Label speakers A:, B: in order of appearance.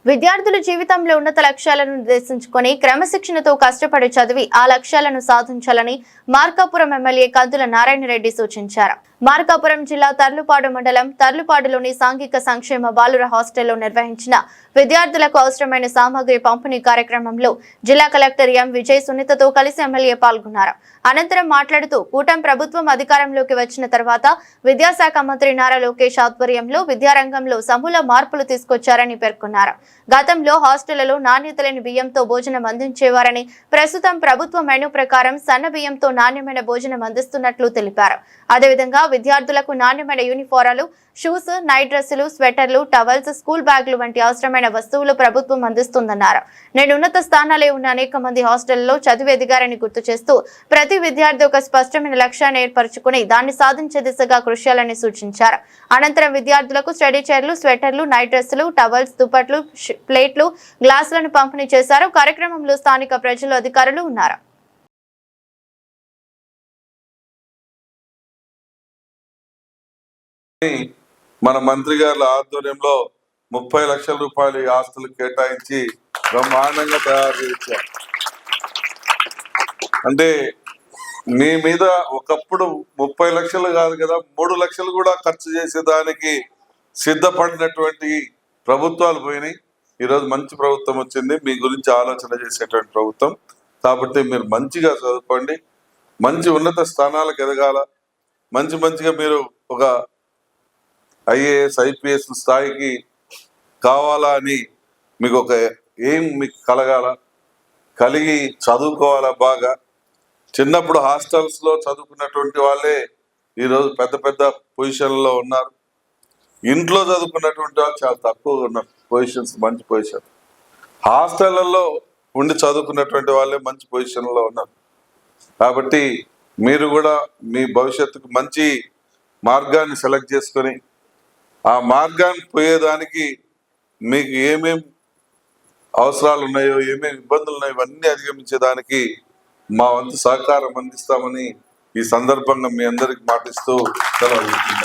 A: విద్యార్థులు జీవితంలో ఉన్నత లక్ష్యాలను నిర్దేశించుకొని క్రమశిక్షణతో కష్టపడి చదివి ఆ లక్ష్యాలను సాధించాలని మార్కాపురం ఎమ్మెల్యే కందుల నారాయణ రెడ్డి సూచించారు. మార్కాపురం జిల్లా తర్లుపాడు మండలం తర్లుపాడులోని సాంఘిక సంక్షేమ బాలుర హాస్టల్లో నిర్వహించిన విద్యార్థులకు అవసరమైన సామాగ్రి పంపిణీ కార్యక్రమంలో జిల్లా కలెక్టర్ ఎం విజయ్ సునీతతో కలిసి ఎమ్మెల్యే పాల్గొన్నారు. అనంతరం మాట్లాడుతూ కూటమి ప్రభుత్వం అధికారంలోకి వచ్చిన తర్వాత విద్యాశాఖ మంత్రి నారా లోకేష్ ఆధ్వర్యంలో విద్యారంగంలో సమూల మార్పులు తీసుకొచ్చారని పేర్కొన్నారు. గతంలో హాస్టళ్లలో నాణ్యత లేని బియ్యంతో భోజనం అందించేవారని, ప్రస్తుతం ప్రభుత్వ మెనూ ప్రకారం సన్న బియ్యంతో నాణ్యమైన భోజనం అందిస్తున్నట్లు తెలిపారు. అదేవిధంగా విద్యార్థులకు నాణ్యమైన యూనిఫారాలు, షూస్, నైట్ డ్రెస్సులు, స్వెటర్లు, టవల్స్, స్కూల్ బ్యాగులు వంటి అవసరమైన వస్తువులు ప్రభుత్వం అందిస్తుందన్నారు. నేడు ఉన్నత స్థానాలే ఉన్న అనేక మంది హాస్టళ్లలో చదివి ఎదిగారని గుర్తు చేస్తూ ప్రతి విద్యార్థి ఒక స్పష్టమైన లక్ష్యాన్ని ఏర్పరచుకుని దాన్ని సాధించే దిశగా కృషి చేయాలని సూచించారు. అనంతరం విద్యార్థులకు స్టడీ చైర్లు, స్వెటర్లు, నైట్ డ్రెస్సులు, టవల్స్, దుప్పట్లు, ప్లేట్లు, గ్లాసులను పంపిణీ చేశారు. కార్యక్రమంలో స్థానిక ప్రజలు, అధికారులు ఉన్నారు.
B: మన మంత్రి గారి ఆధ్వర్యంలో 30 లక్షల రూపాయలు ఈ ఆస్తులు కేటాయించి బ్రహ్మాండంగా తయారు చేశారు. అంటే మీ మీద ఒకప్పుడు 30 లక్షలు కాదు కదా, 3 లక్షలు కూడా ఖర్చు చేసేదానికి సిద్ధపడినటువంటి ప్రభుత్వాలు పోయినాయి. ఈరోజు మంచి ప్రభుత్వం వచ్చింది, మీ గురించి ఆలోచన చేసేటువంటి ప్రభుత్వం. కాబట్టి మీరు మంచిగా చదువుకోండి, మంచి ఉన్నత స్థానాలకు ఎదగాల, మంచిగా మీరు ఒక IAS, IPS స్థాయికి కావాలా అని మీకు ఒక మీకు కలిగి చదువుకోవాలా. బాగా చిన్నప్పుడు హాస్టల్స్లో చదువుకున్నటువంటి వాళ్ళే ఈరోజు పెద్ద పొజిషన్లో ఉన్నారు. ఇంట్లో చదువుకున్నటువంటి వాళ్ళు చాలా తక్కువగా ఉన్నారు పొజిషన్స్, మంచి పొజిషన్. హాస్టళ్లలో ఉండి చదువుకున్నటువంటి వాళ్ళే మంచి పొజిషన్లో ఉన్నారు. కాబట్టి మీరు కూడా మీ భవిష్యత్తుకు మంచి మార్గాన్ని సెలెక్ట్ చేసుకొని ఆ మార్గాన్ని పోయేదానికి మీకు ఏమేమి అవసరాలు ఉన్నాయో, ఏమేమి ఇబ్బందులు ఉన్నాయో ఇవన్నీ అధిగమించేదానికి మా వంతు సహకారం అందిస్తామని ఈ సందర్భంగా మీ అందరికి మాటిస్తూ సెలవు.